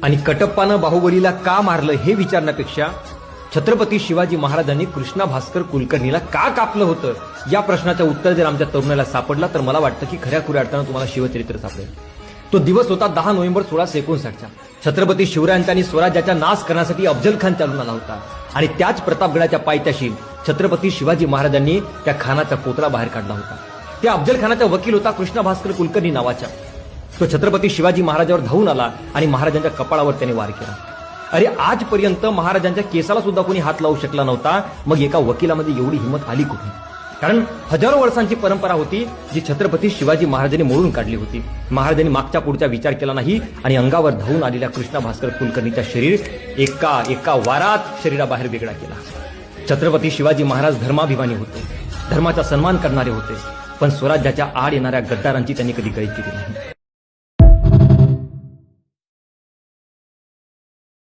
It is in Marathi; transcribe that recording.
आणि कटप्पानं बाहुबलीला का मारलं हे विचारण्यापेक्षा छत्रपती शिवाजी महाराजांनी कृष्णा भास्कर कुलकर्णीला का कापलं होतं या प्रश्नाचं उत्तर जर आमच्या तरुणाला सापडला तर मला वाटतं की खऱ्या खुऱ्या अर्थानं तुम्हाला शिवचरित्र सापडेल. तो दिवस होता 10 नोव्हेंबर 1659चा. छत्रपती शिवरायांचा आणि स्वराज्याचा नाश करण्यासाठी अफजल खान चालून आला होता आणि त्याच प्रतापगडाच्या पायथ्याशी छत्रपती शिवाजी महाराजांनी त्या खानाचा पोतळा बाहेर काढला होता. त्या अफजल खानाचा वकील होता कृष्णा भास्कर कुलकर्णी नावाचा. तो छत्रपती शिवाजी महाराजांवर धावून आला आणि महाराजांच्या कपाळावर त्याने वार केला. अरे आजपर्यंत महाराजांच्या केसाला सुद्धा कोणी हात लावू शकला नव्हता. मग एका वकिलामध्ये एवढी हिंमत आली कुठे? कारण हजारो वर्षांची परंपरा होती जी छत्रपती शिवाजी महाराजांनी मोडून काढली होती. महाराजांनी मागच्या पुढचा विचार केला नाही आणि अंगावर धावून आलेल्या कृष्णा भास्कर कुलकर्णीचा शरीर एका वारात शरीराबाहेर वेगळा केला. छत्रपती शिवाजी महाराज धर्माभिमानी होते, धर्माचा सन्मान करणारे होते, पण स्वराज्याच्या आड येणाऱ्या गद्दारांची त्यांनी कधी गळी केली नाही.